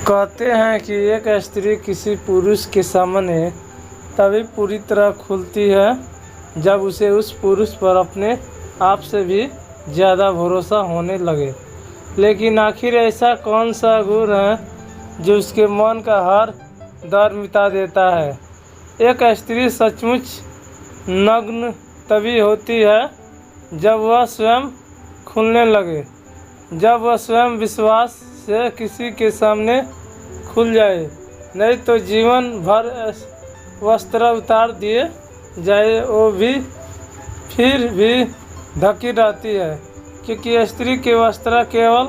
कहते हैं कि एक स्त्री किसी पुरुष के सामने तभी पूरी तरह खुलती है जब उसे उस पुरुष पर अपने आप से भी ज़्यादा भरोसा होने लगे। लेकिन आखिर ऐसा कौन सा गुण है जो उसके मन का हर डर मिटा देता है? एक स्त्री सचमुच नग्न तभी होती है जब वह स्वयं खुलने लगे, जब वह स्वयं विश्वास से किसी के सामने खुल जाए। नहीं तो जीवन भर वस्त्र उतार दिए जाए वो भी फिर भी ढकी रहती है, क्योंकि स्त्री के वस्त्र केवल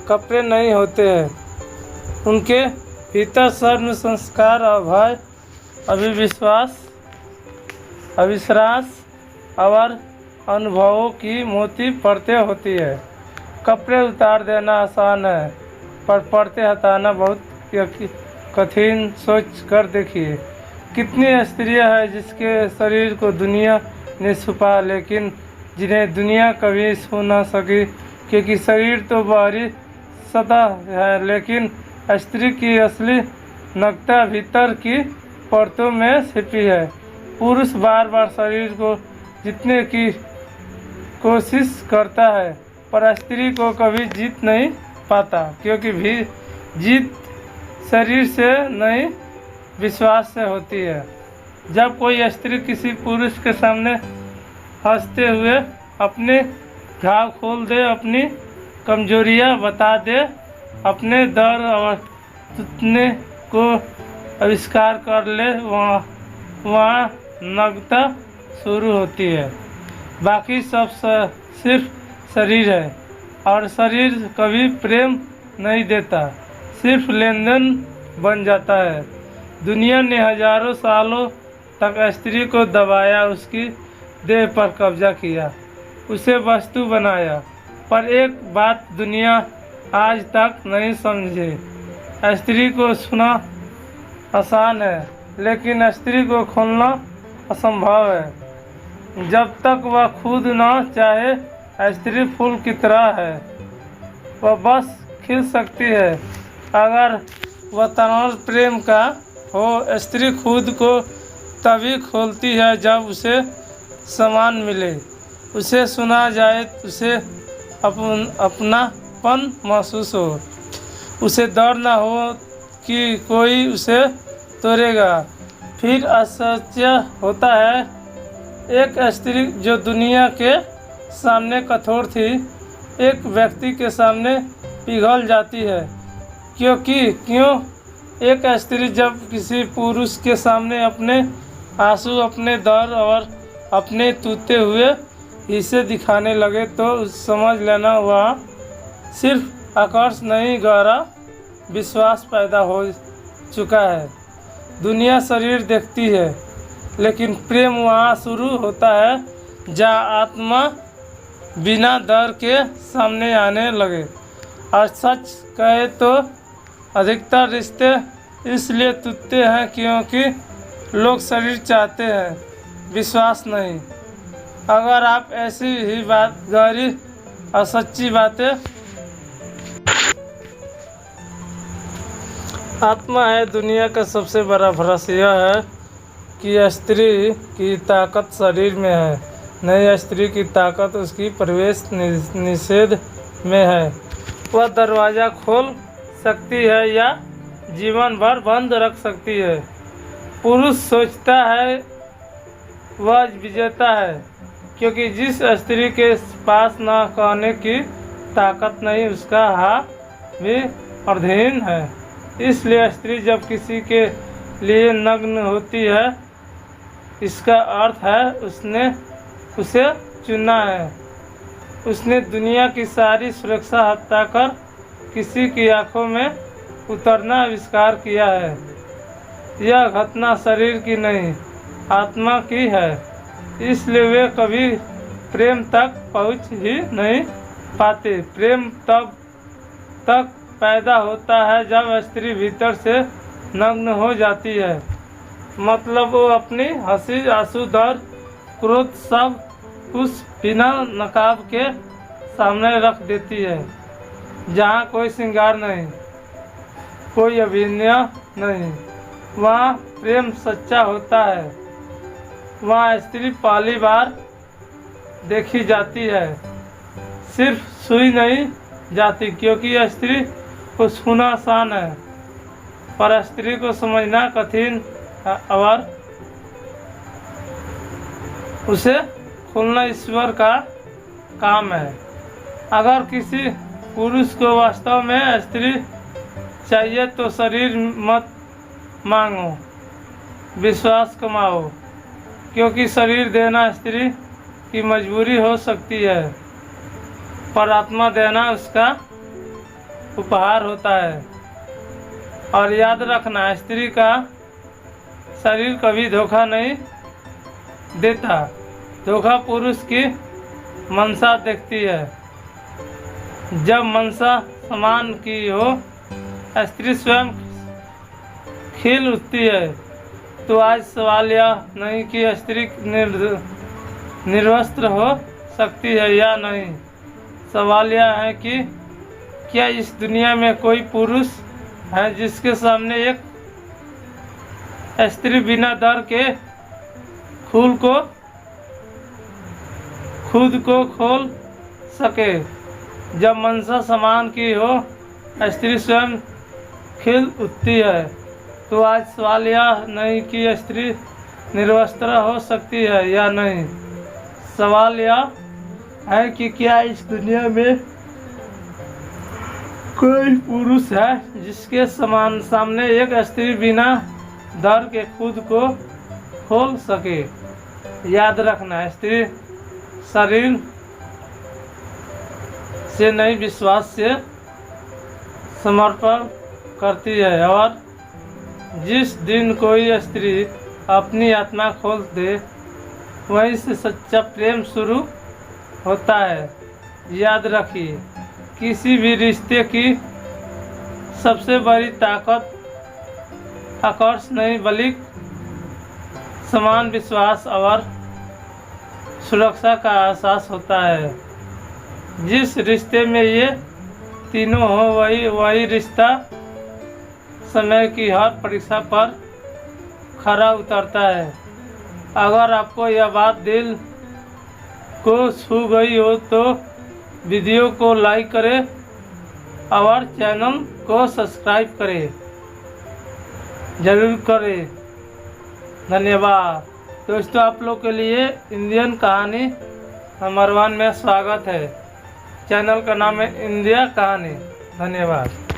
कपड़े नहीं होते हैं, उनके भीतर शर्म, संस्कार, भय, अविश्वास और अनुभवों की मोटी परतें होती है। कपड़े उतार देना आसान है, पर परतें हटाना बहुत कठिन। सोच कर देखिए, कितनी स्त्रियां हैं जिसके शरीर को दुनिया ने छुपा, लेकिन जिन्हें दुनिया कभी छू ना सकी, क्योंकि शरीर तो बाहरी सतह है, लेकिन स्त्री की असली नग्नता भीतर की परतों में छिपी है। पुरुष बार बार शरीर को जीतने की कोशिश करता है, पर स्त्री को कभी जीत नहीं पाता, क्योंकि भी जीत शरीर से नहीं, विश्वास से होती है। जब कोई स्त्री किसी पुरुष के सामने हंसते हुए अपने घाव खोल दे, अपनी कमजोरियां बता दे, अपने डर और टूटने को आविष्कार कर ले, वहाँ नग्नता शुरू होती है। बाकी सब सिर्फ शरीर है, और शरीर कभी प्रेम नहीं देता, सिर्फ लेन देन बन जाता है। दुनिया ने हजारों सालों तक स्त्री को दबाया, उसकी देह पर कब्जा किया, उसे वस्तु बनाया, पर एक बात दुनिया आज तक नहीं समझे, स्त्री को छूना आसान है, लेकिन स्त्री को खोलना असंभव है। जब तक वह खुद ना चाहे, स्त्री फूल की तरह है, वह बस खिल सकती है अगर वह तनाव प्रेम का हो। स्त्री खुद को तभी खोलती है जब उसे सम्मान मिले, उसे सुना जाए, उसे अपनापन महसूस हो, उसे डर ना हो कि कोई उसे तोड़ेगा। फिर आश्चर्य होता है, एक स्त्री जो दुनिया के सामने कठोर थी, एक व्यक्ति के सामने पिघल जाती है। क्यों एक स्त्री जब किसी पुरुष के सामने अपने आंसू, अपने डर और अपने टूटे हुए हिस्से दिखाने लगे, तो समझ लेना वह सिर्फ आकर्षण नहीं, गहरा विश्वास पैदा हो चुका है। दुनिया शरीर देखती है, लेकिन प्रेम वहाँ शुरू होता है जहाँ आत्मा बिना डर के सामने आने लगे। और सच कहे तो अधिकतर रिश्ते इसलिए टूटते हैं क्योंकि लोग शरीर चाहते हैं, विश्वास नहीं। अगर आप ऐसी ही बात, गहरी और सच्ची बातें आत्मा है। दुनिया का सबसे बड़ा भ्रम यह है कि स्त्री की ताकत शरीर में है, नहीं, स्त्री की ताकत उसकी प्रवेश निषेध में है। वह दरवाज़ा खोल सकती है या जीवन भर बंद रख सकती है। पुरुष सोचता है वह विजेता है, क्योंकि जिस स्त्री के पास न कहने की ताकत नहीं, उसका हाँ भी अधीन है। इसलिए स्त्री जब किसी के लिए नग्न होती है, इसका अर्थ है उसने उसे चुना है। उसने दुनिया की सारी सुरक्षा हटाकर किसी की आंखों में उतरना आविष्कार किया है। यह घटना शरीर की नहीं, आत्मा की है। इसलिए वे कभी प्रेम तक पहुंच ही नहीं पाते। प्रेम तब तक पैदा होता है जब स्त्री भीतर से नग्न हो जाती है, मतलब वो अपनी हंसी, आंसू, डर, क्रोध सब कुछ बिना नकाब के सामने रख देती है, जहाँ कोई श्रृंगार नहीं। कोई अभिनय नहीं। वहाँ प्रेम सच्चा होता है। वहाँ स्त्री पहली बार देखी जाती है, सिर्फ सुई नहीं जाती, क्योंकि स्त्री को छूना आसान है पर स्त्री को समझना कठिन है और उसे खोलना ईश्वर का काम है। अगर किसी पुरुष को वास्तव में स्त्री चाहिए तो शरीर मत मांगो, विश्वास कमाओ, क्योंकि शरीर देना स्त्री की मजबूरी हो सकती है पर आत्मा देना उसका उपहार होता है। और याद रखना, स्त्री का शरीर कभी धोखा नहीं देता। धोखा पुरुष की मनसा देखती है। जब मनसा समान की हो, स्त्री स्वयं खिल उठती है। तो आज सवाल यह नहीं कि स्त्री निर्वस्त्र हो सकती है या नहीं, सवाल यह है कि क्या इस दुनिया में कोई पुरुष है जिसके सामने एक स्त्री बिना डर के खुद को खोल सके। जब मनसा समान की हो, स्त्री स्वयं खिल उठती है। तो आज सवाल यह नहीं कि स्त्री निर्वस्त्र हो सकती है या नहीं, सवाल यह है कि क्या इस दुनिया में कोई पुरुष है जिसके सामने एक स्त्री बिना डर के खुद को खोल सके। याद रखना, स्त्री शरीर से नहीं विश्वास से समर्पण करती है और जिस दिन कोई स्त्री अपनी आत्मा खोल दे वहीं से सच्चा प्रेम शुरू होता है। याद रखिए, किसी भी रिश्ते की सबसे बड़ी ताकत आकर्षण नहीं बल्कि समान विश्वास और सुरक्षा का एहसास होता है। जिस रिश्ते में ये तीनों हो वही रिश्ता समय की हर परीक्षा पर खरा उतरता है। अगर आपको यह बात दिल को छू गई हो तो वीडियो को लाइक करें और चैनल को सब्सक्राइब करें, जरूर करें। धन्यवाद दोस्तों, आप लोग के लिए इंडियन कहानी नंबर 1 में स्वागत है। चैनल का नाम है इंडिया कहानी। धन्यवाद।